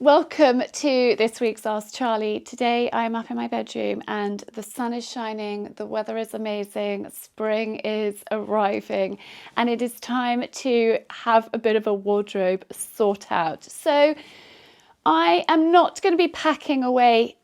Welcome to this week's Ask Charlie. Today I'm up in my bedroom and the sun is shining, the weather is amazing, spring is arriving, and it is time to have a bit of a wardrobe sort out. So I am not going to be packing away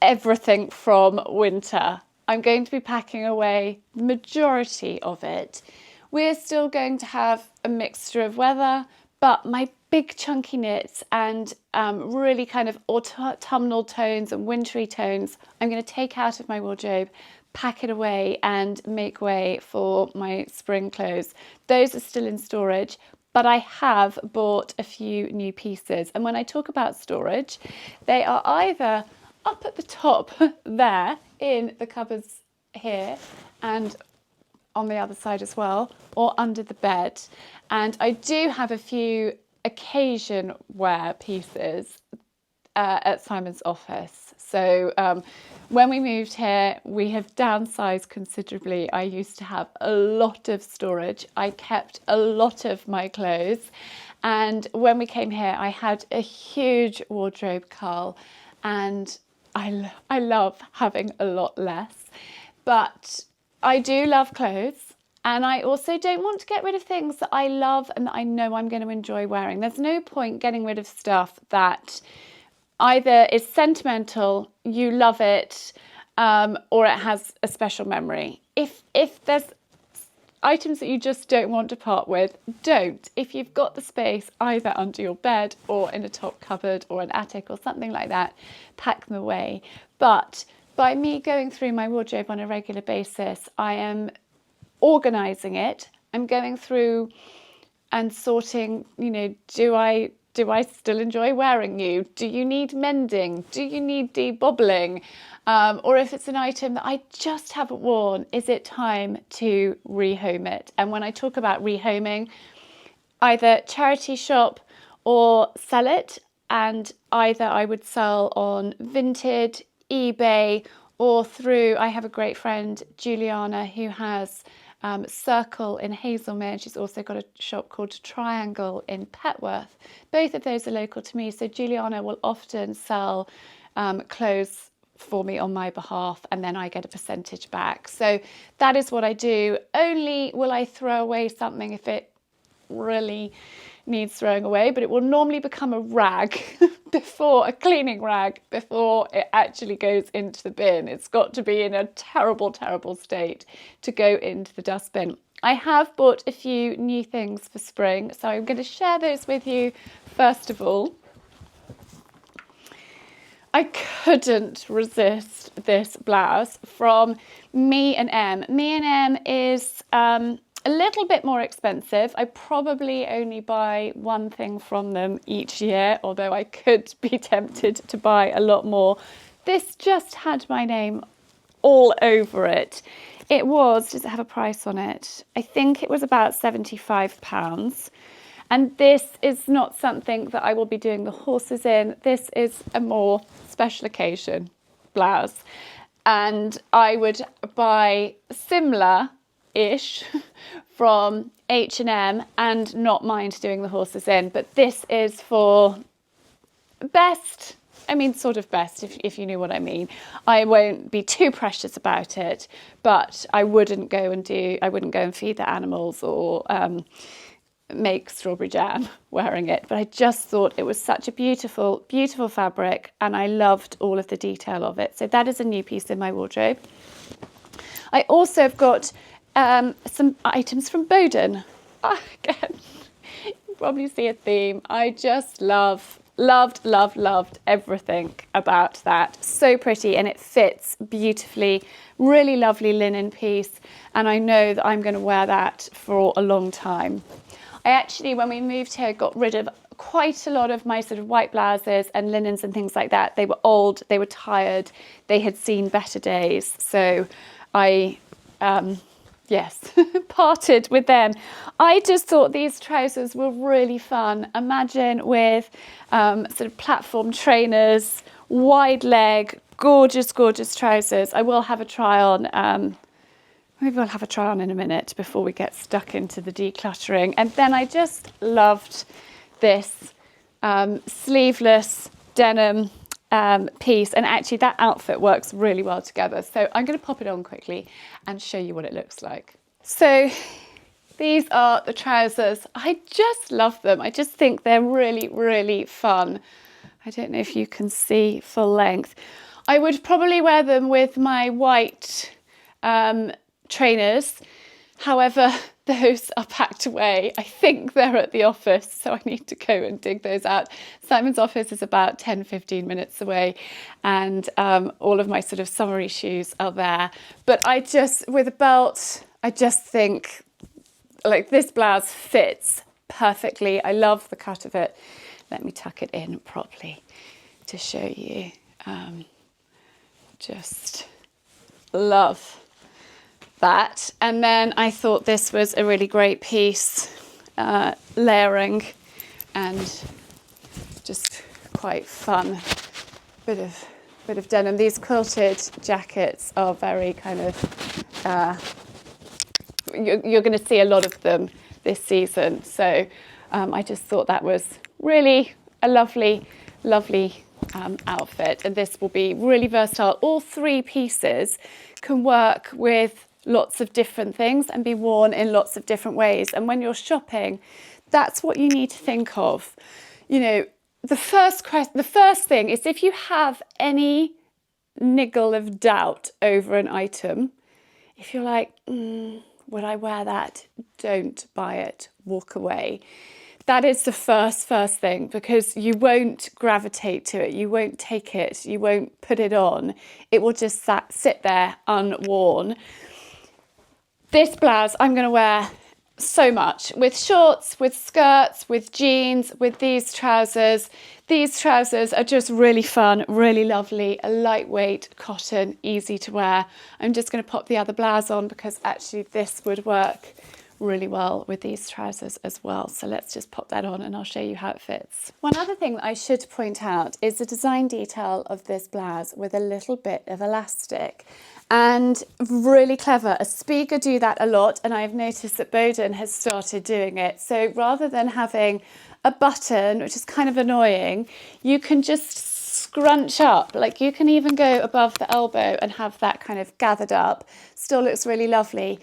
everything from winter. I'm going to be packing away the majority of it. We're still going to have a mixture of weather, but my big chunky knits and really kind of autumnal tones and wintry tones, I'm going to take out of my wardrobe, pack it away and make way for my spring clothes. Those are still in storage, but I have bought a few new pieces. And when I talk about storage, they are either up at the top there in the cupboards here and on the other side as well, or under the bed. And I do have a few occasion wear pieces at Simon's office. So when we moved here, we have downsized considerably. I used to have a lot of storage. I kept a lot of my clothes. And when we came here, I had a huge wardrobe cull, and I love having a lot less. But I do love clothes, and I also don't want to get rid of things that I love and that I know I'm going to enjoy wearing. There's no point getting rid of stuff that either is sentimental, you love it, or it has a special memory. If there's items that you just don't want to part with, don't. If you've got the space either under your bed or in a top cupboard or an attic or something like that, pack them away. But by me going through my wardrobe on a regular basis, I am organising it. I'm going through and sorting, do I still enjoy wearing you? Do you need mending? Do you need debobbling? Or if it's an item that I just haven't worn, is it time to rehome it? And when I talk about rehoming, either charity shop or sell it, and either I would sell on Vinted, eBay, or through, I have a great friend, Juliana, who has Circle in Hazelmere. She's also got a shop called Triangle in Petworth. Both of those are local to me. So Juliana will often sell clothes for me on my behalf, and then I get a percentage back. So that is what I do. Only will I throw away something if it really needs throwing away, but it will normally become a rag a cleaning rag before it actually goes into the bin. It's got to be in a terrible, terrible state to go into the dustbin. I have bought a few new things for spring, so I'm going to share those with you. First of all, I couldn't resist this blouse from Me and M. Me and M is a little bit more expensive. I probably only buy one thing from them each year, although I could be tempted to buy a lot more. This just had my name all over it. Does it have a price on it? I think it was about £75. And this is not something that I will be doing the horses in. This is a more special occasion blouse. And I would buy similar-ish from H&M and not mind doing the horses in. But this is for best, sort of best, if you knew what I mean. I won't be too precious about it, but I wouldn't go and feed the animals or make strawberry jam wearing it. But I just thought it was such a beautiful, beautiful fabric, and I loved all of the detail of it. So that is a new piece in my wardrobe. I also have got some items from Boden. Again, you probably see a theme. I just loved everything about that. So pretty, and it fits beautifully. Really lovely linen piece, and I know that I'm going to wear that for a long time. I actually, when we moved here, got rid of quite a lot of my sort of white blouses and linens and things like that. They were old, they were tired, they had seen better days. So I parted with them. I just thought these trousers were really fun. Imagine with sort of platform trainers, wide leg, gorgeous, gorgeous trousers. I will have a try on. Maybe I'll have a try on in a minute before we get stuck into the decluttering. And then I just loved this sleeveless denim piece, and actually that outfit works really well together. So I'm going to pop it on quickly and show you what it looks like. So these are the trousers. I just love them. I just think they're really, really fun. I don't know if you can see full length. I would probably wear them with my white trainers. However, those are packed away. I think they're at the office, so I need to go and dig those out. Simon's office is about 10-15 minutes away, and all of my sort of summery shoes are there. But I just, with a belt, I just think like this blouse fits perfectly. I love the cut of it. Let me tuck it in properly to show you. Just love that. And then I thought this was a really great piece, layering and just quite fun. Bit of denim. These quilted jackets are very kind of you're going to see a lot of them this season. So I just thought that was really a lovely outfit, and this will be really versatile. All three pieces can work with lots of different things and be worn in lots of different ways. And when you're shopping, that's what you need to think of. You know, the first thing is, if you have any niggle of doubt over an item, if you're like, would I wear that? Don't buy it. Walk away. That is the first thing, because you won't gravitate to it. You won't take it. You won't put it on. It will just sit there unworn. This blouse I'm going to wear so much with shorts, with skirts, with jeans, with these trousers. These trousers are just really fun, really lovely, a lightweight cotton, easy to wear. I'm just going to pop the other blouse on because actually this would work really well with these trousers as well. So let's just pop that on and I'll show you how it fits. One other thing that I should point out is the design detail of this blouse with a little bit of elastic, and really clever. Aspiga do that a lot, and I've noticed that Boden has started doing it. So rather than having a button, which is kind of annoying, you can just scrunch up. Like, you can even go above the elbow and have that kind of gathered up. Still looks really lovely.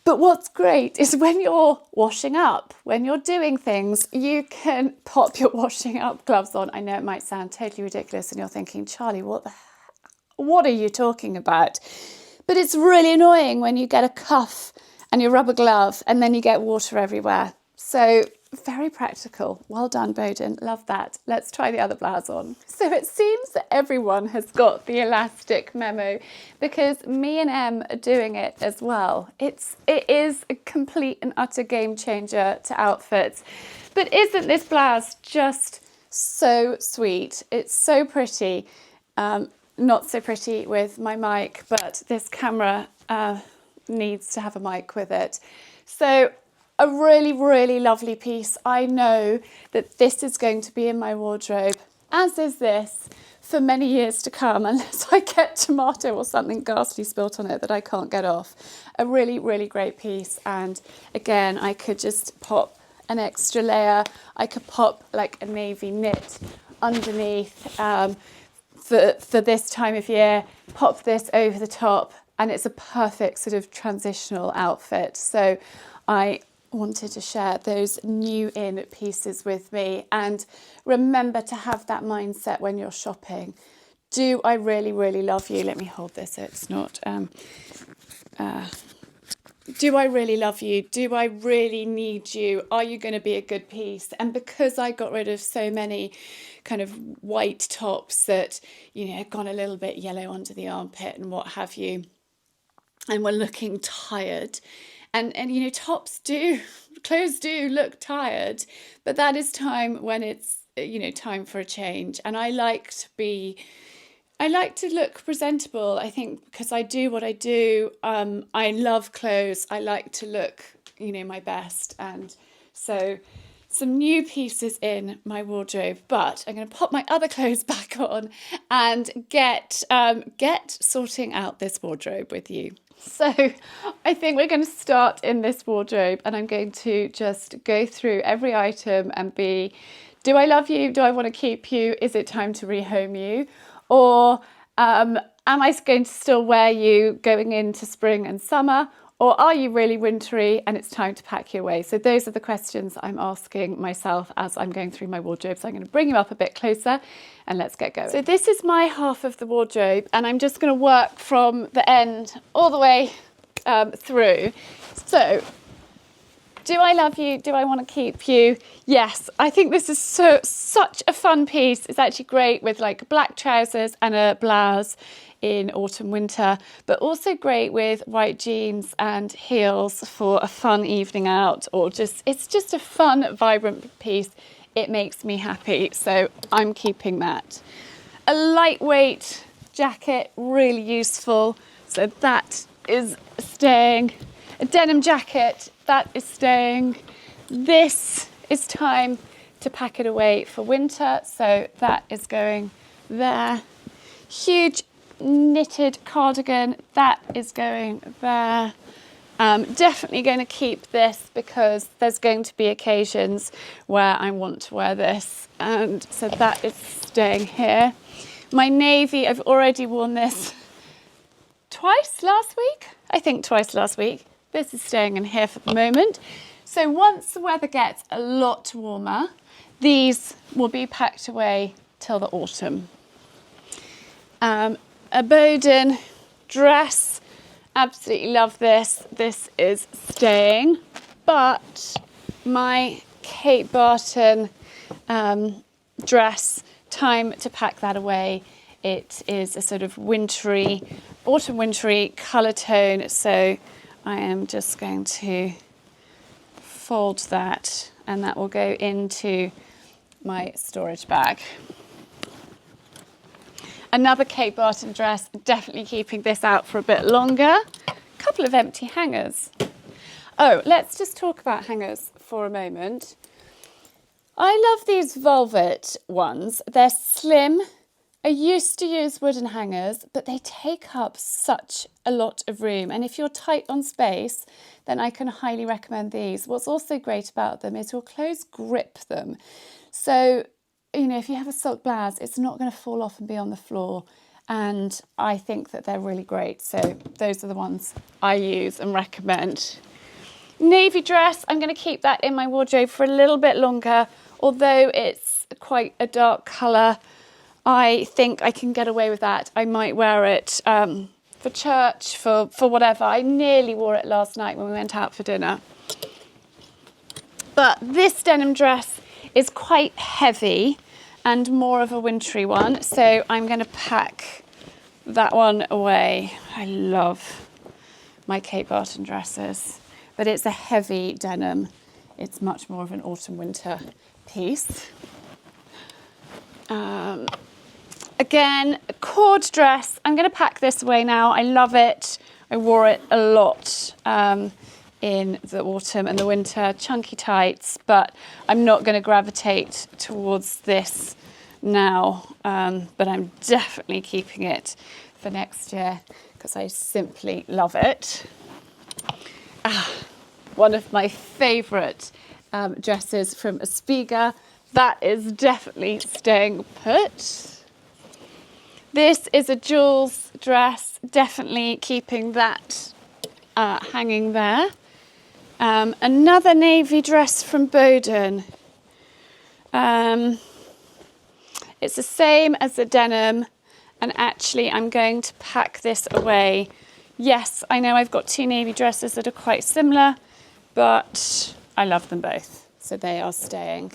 But what's great is when you're washing up, when you're doing things, you can pop your washing up gloves on. I know it might sound totally ridiculous and you're thinking, Charlie, what are you talking about? But it's really annoying when you get a cuff and you rub a glove and then you get water everywhere. So very practical. Well done, Boden. Love that. Let's try the other blouse on. So it seems that everyone has got the elastic memo, because me and Em are doing it as well. It is a complete and utter game changer to outfits. But isn't this blouse just so sweet? It's so pretty. Not so pretty with my mic, but this camera needs to have a mic with it. So a really, really lovely piece. I know that this is going to be in my wardrobe, as is this, for many years to come, unless I get tomato or something ghastly spilt on it that I can't get off. A really, really great piece. And again, I could just pop an extra layer. I could pop like a navy knit underneath for this time of year, pop this over the top, and it's a perfect sort of transitional outfit. So I wanted to share those new in pieces with me. And remember to have that mindset when you're shopping. Do I really, really love you? Let me hold this so it's not... do I really love you? Do I really need you? Are you going to be a good piece? And because I got rid of so many kind of white tops that, you know, gone a little bit yellow under the armpit and what have you, and were looking tired, and you know, clothes do look tired, but that is time when it's, you know, time for a change. And I like to look presentable, I think, because I do what I do. I love clothes. I like to look, you know, my best. And so some new pieces in my wardrobe, but I'm going to pop my other clothes back on and get sorting out this wardrobe with you. So I think we're going to start in this wardrobe, and I'm going to just go through every item and be Do I love you? Do I want to keep you? Is it time to rehome you? Or am I going to still wear you going into spring and summer? Or are you really wintry and it's time to pack you away? So those are the questions I'm asking myself as I'm going through my wardrobe. So I'm going to bring you up a bit closer and let's get going. So this is my half of the wardrobe and I'm just going to work from the end all the way through. So, do I love you? Do I want to keep you? Yes, I think this is such a fun piece. It's actually great with like black trousers and a blouse in autumn, winter, but also great with white jeans and heels for a fun evening out, or it's just a fun, vibrant piece. It makes me happy, so I'm keeping that. A lightweight jacket, really useful, so that is staying. A denim jacket, that is staying. This is time to pack it away for winter, so that is going there. Huge knitted cardigan, that is going there. Definitely going to keep this because there's going to be occasions where I want to wear this, and so that is staying here. My navy, I've already worn this twice last week. I think twice last week. This is staying in here for the moment. So once the weather gets a lot warmer, these will be packed away till the autumn. A Bowden dress, absolutely love this. This is staying, but my Kate Barton dress, time to pack that away. It is a sort of wintry, autumn wintry colour tone, so I am just going to fold that and that will go into my storage bag. Another Kate Barton dress, definitely keeping this out for a bit longer. A couple of empty hangers. Oh, let's just talk about hangers for a moment. I love these velvet ones. They're slim. I used to use wooden hangers, but they take up such a lot of room. And if you're tight on space, then I can highly recommend these. What's also great about them is your clothes grip them. So, you know, if you have a silk blouse, it's not going to fall off and be on the floor. And I think that they're really great. So those are the ones I use and recommend. Navy dress, I'm going to keep that in my wardrobe for a little bit longer. Although it's quite a dark colour, I think I can get away with that. I might wear it for church, for whatever. I nearly wore it last night when we went out for dinner. But this denim dress is quite heavy and more of a wintry one, so I'm going to pack that one away. I love my Kate Barton dresses, but it's a heavy denim. It's much more of an autumn-winter piece. Again, a cord dress. I'm going to pack this away now. I love it. I wore it a lot in the autumn and the winter, chunky tights, but I'm not going to gravitate towards this now, but I'm definitely keeping it for next year because I simply love it. One of my favourite dresses from Aspiga, that is definitely staying put. This is a Jules dress, definitely keeping that hanging there. Another navy dress from Bowden. It's the same as the denim, and actually I'm going to pack this away. Yes, I know I've got two navy dresses that are quite similar, but I love them both, so they are staying.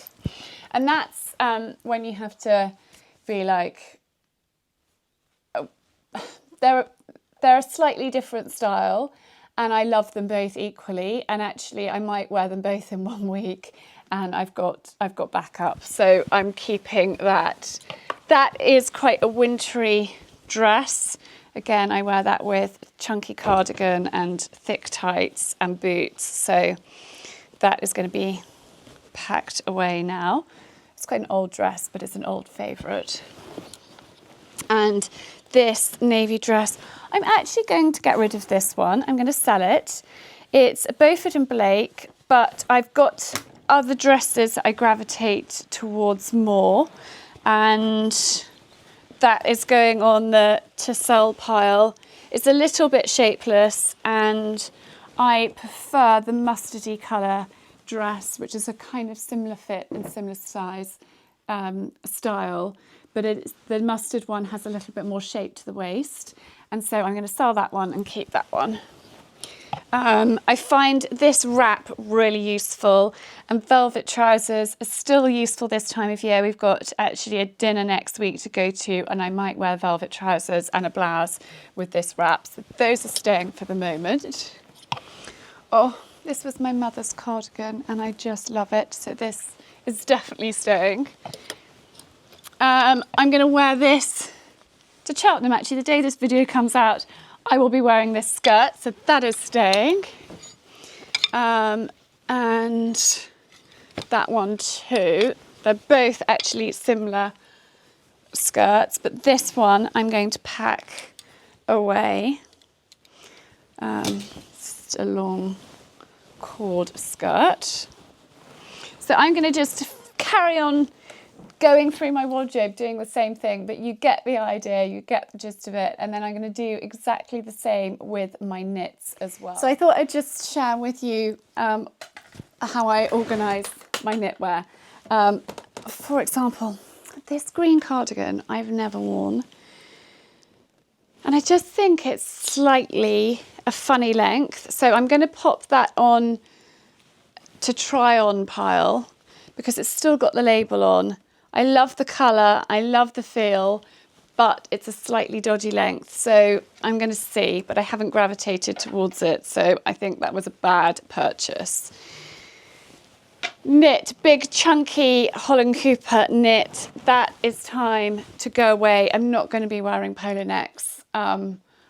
And that's when you have to be like, they're a slightly different style, and I love them both equally, and actually I might wear them both in 1 week and I've got backup, so I'm keeping that. That is quite a wintry dress. Again, I wear that with chunky cardigan and thick tights and boots, so that is going to be packed away now. It's quite an old dress, but it's an old favourite. And this navy dress, I'm actually going to get rid of this one. I'm going to sell it. It's a Beaufort and Blake, but I've got other dresses that I gravitate towards more, and that is going on the to sell pile. It's a little bit shapeless, and I prefer the mustardy colour dress, which is a kind of similar fit and similar size style, but the mustard one has a little bit more shape to the waist, and so I'm going to sell that one and keep that one. I find this wrap really useful, and velvet trousers are still useful this time of year. We've got actually a dinner next week to go to, and I might wear velvet trousers and a blouse with this wrap. So those are staying for the moment. Oh, this was my mother's cardigan and I just love it. So this is definitely staying. I'm going to wear this to Cheltenham actually. The day this video comes out, I will be wearing this skirt, so that is staying. And that one too. They're both actually similar skirts, but this one I'm going to pack away. It's a long cord skirt. So I'm going to just carry on going through my wardrobe doing the same thing, but you get the idea, you get the gist of it, and then I'm going to do exactly the same with my knits as well. So I thought I'd just share with you how I organise my knitwear. For example, this green cardigan I've never worn, and I just think it's slightly a funny length, so I'm going to pop that on to try on pile because it's still got the label on. I love the colour, I love the feel, but it's a slightly dodgy length, so I'm going to see, but I haven't gravitated towards it, so I think that was a bad purchase. Knit, big chunky Holland Cooper knit, that is time to go away. I'm not going to be wearing polo necks,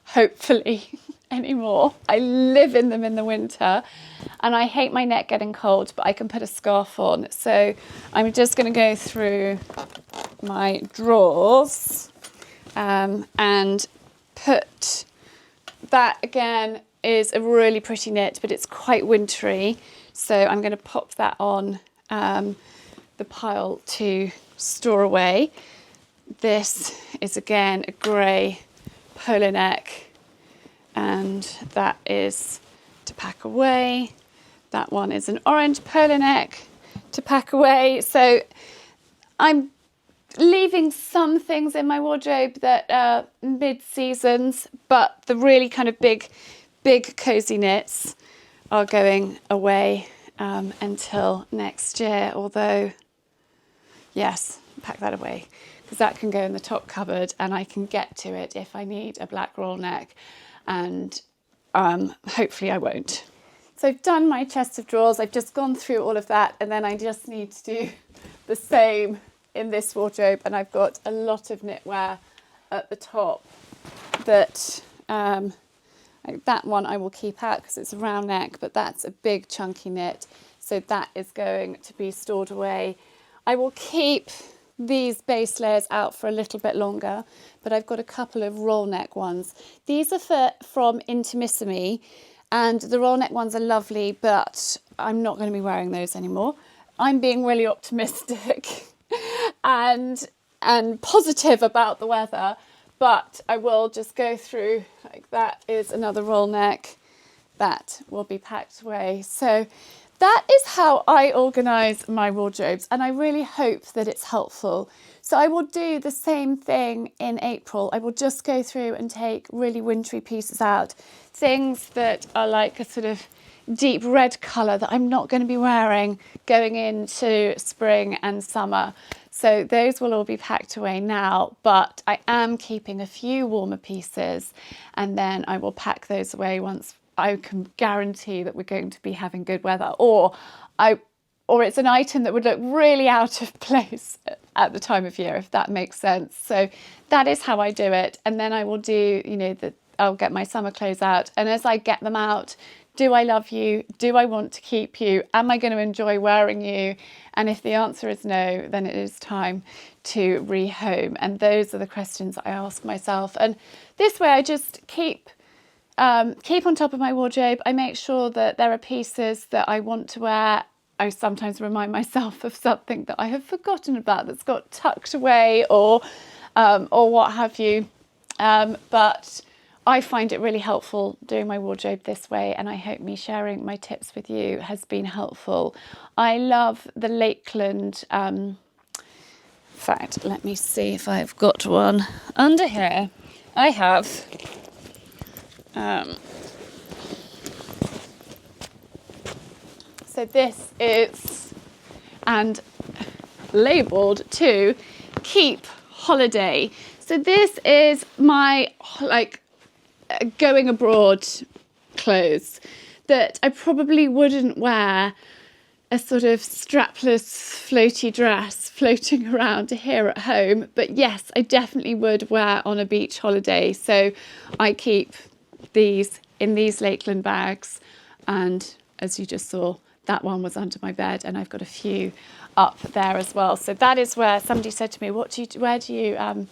hopefully, anymore. I live in them in the winter and I hate my neck getting cold, but I can put a scarf on. So I'm just going to go through my drawers and put that. Again is a really pretty knit, but it's quite wintry. So I'm going to pop that on the pile to store away. This is again a grey polo neck, and that is to pack away. That one is an orange polo neck to pack away. So I'm leaving some things in my wardrobe that are mid-seasons, but the really kind of big cosy knits are going away until next year. Although, yes, pack that away because that can go in the top cupboard and I can get to it if I need a black roll neck, and hopefully I won't. So I've done my chest of drawers. I've just gone through all of that, and then I just need to do the same in this wardrobe, and I've got a lot of knitwear at the top that like that one I will keep out because it's a round neck, but that's a big chunky knit, so that is going to be stored away. I will keep these base layers out for a little bit longer, but I've got a couple of roll neck ones. These are from Intimissimi, and the roll neck ones are lovely, but I'm not going to be wearing those anymore. I'm being really optimistic and positive about the weather, but I will just go through, like that is another roll neck, that will be packed away. So that is how I organise my wardrobes, and I really hope that it's helpful. So I will do the same thing in April. I will just go through and take really wintry pieces out, things that are like a sort of deep red colour that I'm not going to be wearing going into spring and summer. So those will all be packed away now, but I am keeping a few warmer pieces, and then I will pack those away once I can guarantee that we're going to be having good weather, or it's an item that would look really out of place at the time of year, if that makes sense. So that is how I do it. And then I will do, I'll get my summer clothes out, and as I get them out, do I love you? Do I want to keep you? Am I going to enjoy wearing you? And if the answer is no, then it is time to rehome. And those are the questions I ask myself. And this way I just keep on top of my wardrobe. I make sure that there are pieces that I want to wear I sometimes remind myself of something that I have forgotten about that's got tucked away or what have you. But I find it really helpful doing my wardrobe this way, and I hope me sharing my tips with you has been helpful. I love the Lakeland, in fact, let me see if I've got one under here. I have so this is, and labelled to Keep Holiday. So this is my going abroad clothes that I probably wouldn't wear a sort of strapless floaty dress floating around here at home, but yes, I definitely would wear on a beach holiday. So I keep these in these Lakeland bags, and as you just saw, that one was under my bed, and I've got a few up there as well. So that is where somebody said to me, where do you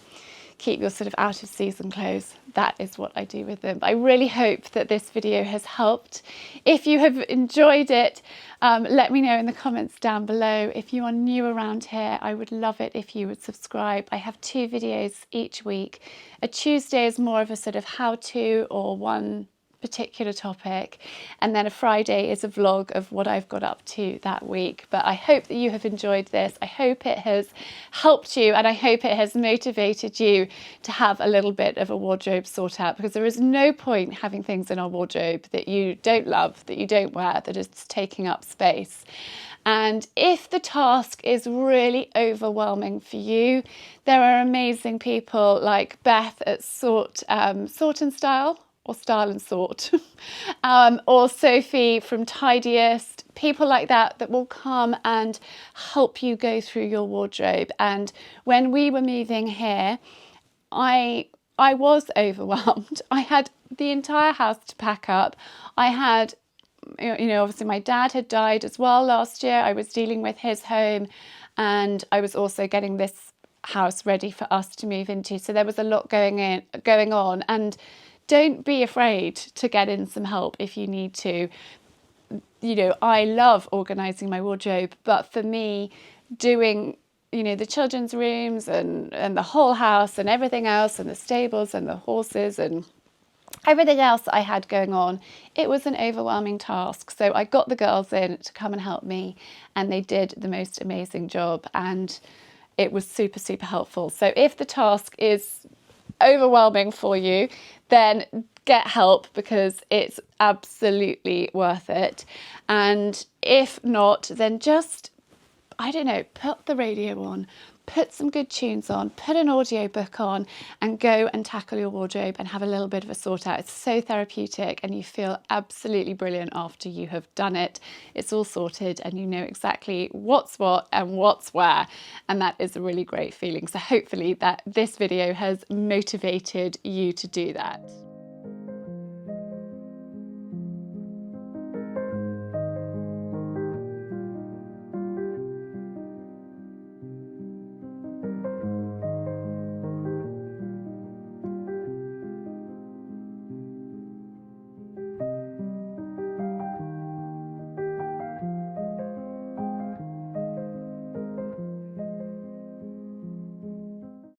keep your sort of out of season clothes? That is what I do with them. But I really hope that this video has helped. If you have enjoyed it, let me know in the comments down below. If you are new around here, I would love it if you would subscribe. I have 2 videos each week. A Tuesday is more of a sort of how-to or one particular topic, and then a Friday is a vlog of what I've got up to that week. But I hope that you have enjoyed this. I hope it has helped you, and I hope it has motivated you to have a little bit of a wardrobe sort out, because there is no point having things in our wardrobe that you don't love, that you don't wear, that is taking up space. And if the task is really overwhelming for you, there are amazing people like Beth at Sort and Style, or Style and Sort, or Sophie from Tidiest, people like that will come and help you go through your wardrobe. And when we were moving here, I was overwhelmed. I had the entire house to pack up. I had, obviously my dad had died as well last year. I was dealing with his home, and I was also getting this house ready for us to move into. So there was a lot going on, and don't be afraid to get in some help if you need to. I love organising my wardrobe, but for me, doing, the children's rooms and the whole house and everything else, and the stables and the horses and everything else that I had going on, it was an overwhelming task. So I got the girls in to come and help me, and they did the most amazing job, and it was super, super helpful. So if the task is overwhelming for you, then get help, because it's absolutely worth it. And if not, then just, I don't know, put the radio on, put some good tunes on, put an audiobook on, and go and tackle your wardrobe and have a little bit of a sort out. It's so therapeutic, and you feel absolutely brilliant after you have done it. It's all sorted, and you know exactly what's what and what's where, and that is a really great feeling. So hopefully that this video has motivated you to do that.